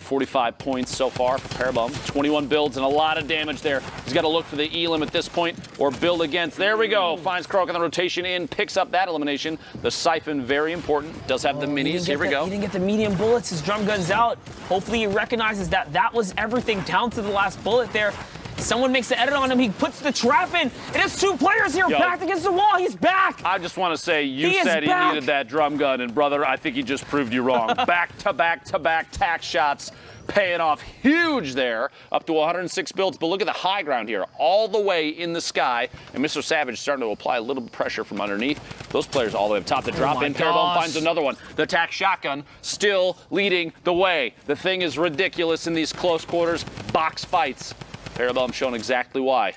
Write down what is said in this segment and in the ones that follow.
45 points so far for Parabellum. 21 builds and a lot of damage there. He's got to look for the Elim at this point or build against. There we go. Finds Croak on the rotation in, picks up that elimination. The Siphon, very important. Does have the minis. Here we go. He didn't get the medium bullets. His drum gun's out. Hopefully he recognizes that that was everything down to the last bullet there. Someone makes the edit on him. He puts the trap in. And it's two players here backed against the wall. He's back. I just want to say, you said he needed that drum gun, and brother, I think he just proved you wrong. Back to back to back tack shots, paying off huge there, up to 106 builds. But look at the high ground here, all the way in the sky. And MrSavageM starting to apply a little pressure from underneath. Those players all the way up top. The drop in, Parabellum finds another one. The tack shotgun still leading the way. The thing is ridiculous in these close quarters box fights. Parabellum showing exactly why.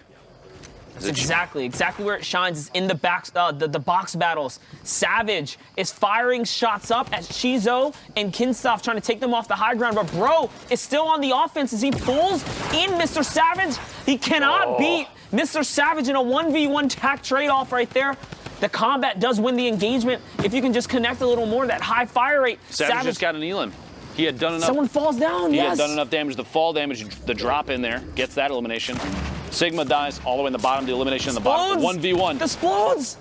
That's exactly where it shines is in the box battles. Savage is firing shots up at Chizo and Kinstaar trying to take them off the high ground, but Bro is still on the offense as he pulls in MrSavageM. He cannot beat MrSavageM in a 1v1 tack trade-off right there. The combat does win the engagement if you can just connect a little more, that high fire rate. Savage just got an Elim. He had done enough. Someone falls down, He had done enough damage. The fall damage, the drop in there, gets that elimination. Sigma dies all the way in the bottom, the elimination in the bottom. 1v1. Explodes!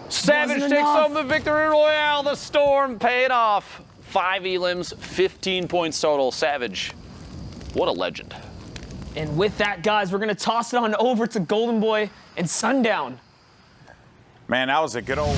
Savage takes home the victory royale. The storm paid off. 5 elims, 15 points total. Savage, what a legend. And with that, guys, we're going to toss it on over to Golden Boy and Sundown. Man, that was a good old...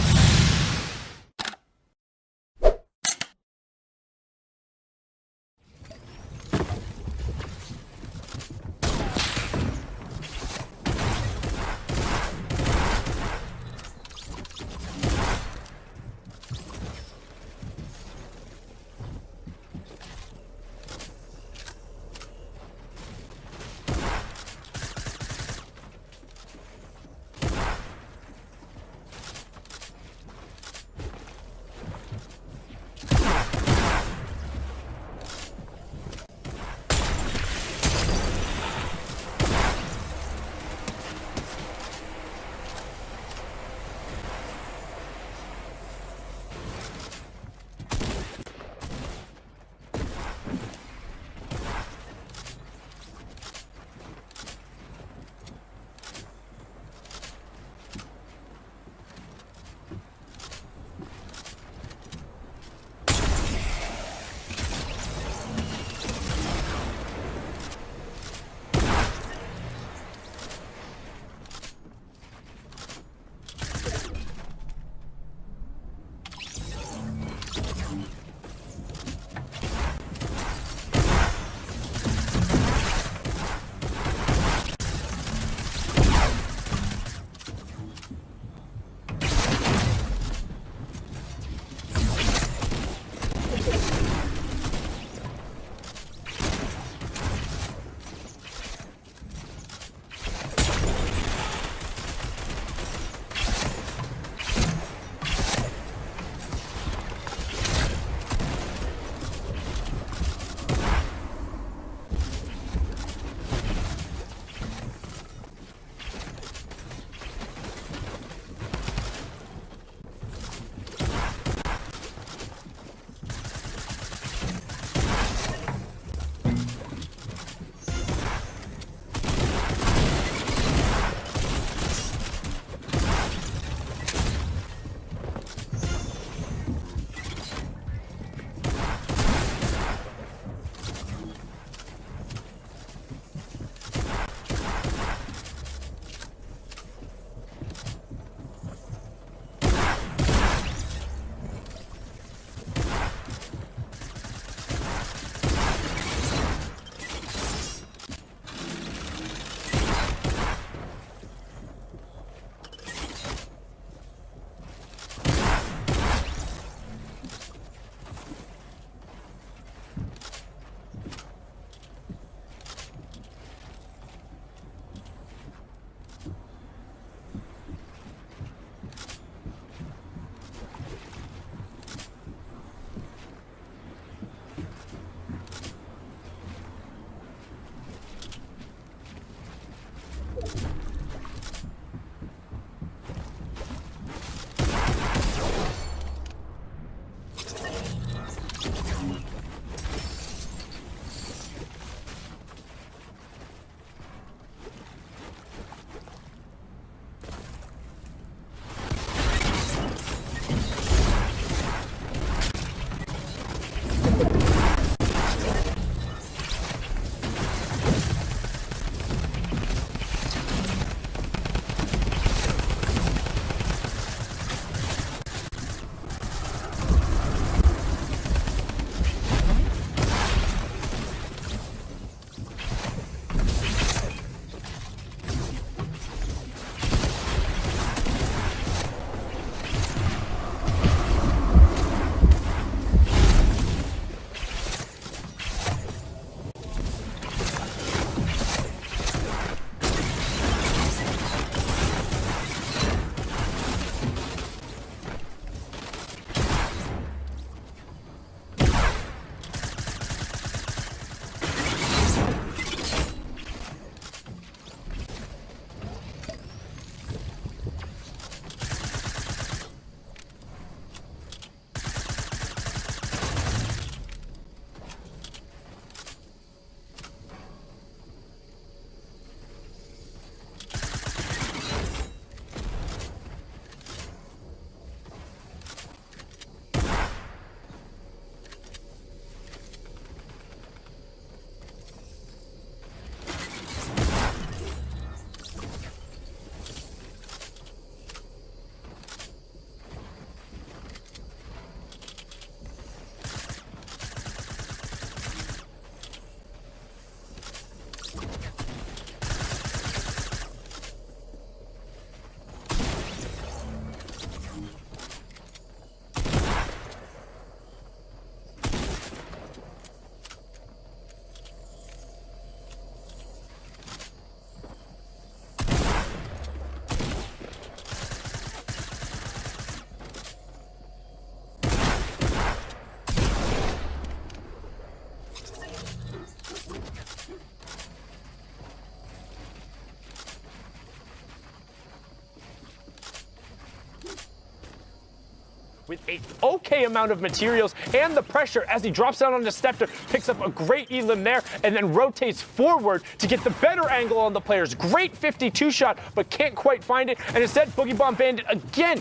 with a okay amount of materials and the pressure as he drops down on the Scepter, picks up a great elim there, and then rotates forward to get the better angle on the players. Great 52 shot, but can't quite find it, and instead Boogie Bomb Bandit again,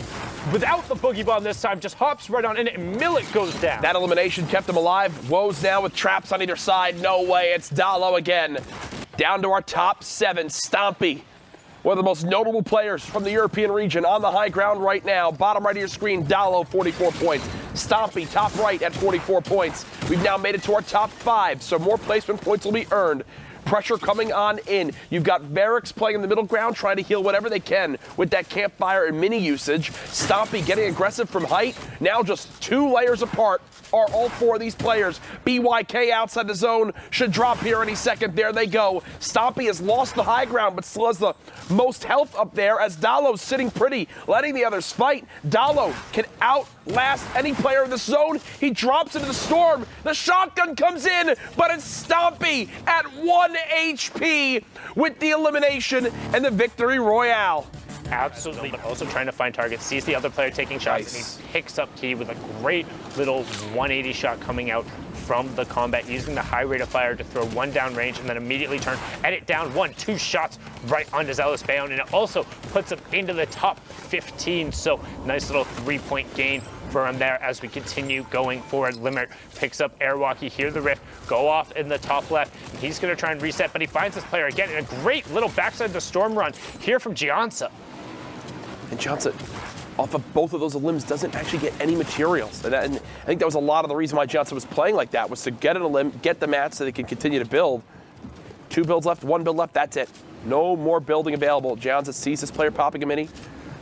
without the Boogie Bomb this time, just hops right on in it, and Millet goes down. That elimination kept him alive. Woes now with traps on either side. No way, it's Dalo again. Down to our top 7, Stompy. One of the most notable players from the European region on the high ground right now. Bottom right of your screen, Dalo, 44 points. Stompy, top right at 44 points. We've now made it to our top 5, so more placement points will be earned. Pressure coming on in. You've got Varix playing in the middle ground, trying to heal whatever they can with that campfire and mini usage. Stompy getting aggressive from height. Now just 2 layers apart are all 4 of these players. BYK outside the zone should drop here any second. There they go. Stompy has lost the high ground, but still has the most health up there as Dalo's sitting pretty, letting the others fight. Dalo can outlast any player in the zone. He drops into the storm. The shotgun comes in, but it's Stompy at 1 HP with the elimination and the victory royale. Absolutely, but also trying to find targets. Sees the other player taking shots, and he picks up key with a great little 180 shot coming out from the combat, using the high rate of fire to throw 1 down range and then immediately turn, edit down 2 shots right onto Zealous Bayon, and it also puts him into the top 15. So nice little 3-point gain for him there as we continue going forward. Limerick picks up Airwalk. You hear the rift go off in the top left. He's going to try and reset, but he finds this player again in a great little backside the storm run here from Gianza. And Johnson, off of both of those limbs, doesn't actually get any materials. And I think that was a lot of the reason why Johnson was playing like that, was to get an limb, get the mats so they can continue to build. 2 builds left, 1 build left, that's it. No more building available. Johnson sees this player popping a mini.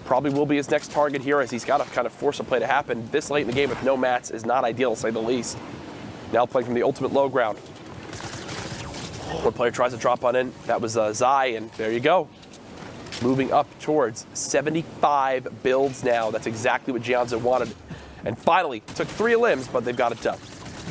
Probably will be his next target here, as he's got to kind of force a play to happen. This late in the game with no mats is not ideal, to say the least. Now playing from the ultimate low ground. One player tries to drop on in. That was Zai, and there you go. Moving up towards 75 builds now. That's exactly what Gianza wanted. And finally, took 3 limbs, but they've got it done.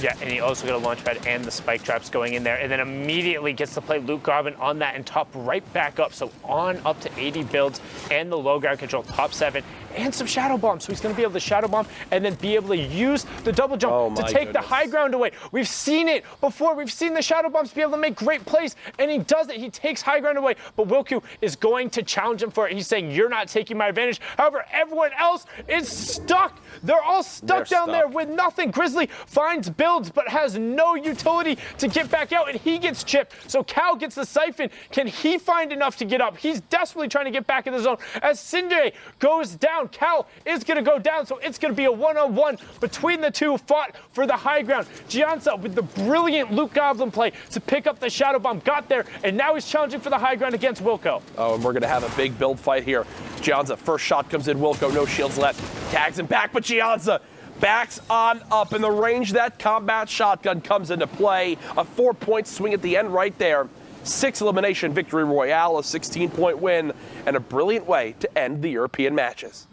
Yeah, and he also got a launch pad and the spike traps going in there, and then immediately gets to play Luke Garvin on that and top right back up. So on up to 80 builds and the low ground control, top 7, and some shadow bomb. So he's going to be able to shadow bomb and then be able to use the double jump to take the high ground away. We've seen it before. We've seen the shadow bombs be able to make great plays, and he does it. He takes high ground away, but Wilku is going to challenge him for it. He's saying, you're not taking my advantage. However, everyone else is stuck. They're all stuck down there with nothing. Grizzly finds builds, but has no utility to get back out, and he gets chipped. So Cal gets the siphon. Can he find enough to get up? He's desperately trying to get back in the zone. As Cindy goes down, Cal is going to go down, so it's going to be a 1-on-1 between the two, fought for the high ground. Gianza with the brilliant Luke Goblin play to pick up the shadow bomb, got there, and now he's challenging for the high ground against Wilco. Oh, and we're going to have a big build fight here. Gianza, first shot comes in, Wilco, no shields left. Tags him back, but Gianza backs on up, and the range that combat shotgun comes into play. A 4-point swing at the end right there. 6 elimination victory royale, a 16-point win, and a brilliant way to end the European matches.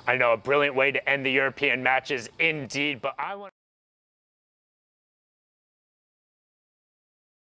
I know, a brilliant way to end the European matches indeed, but I want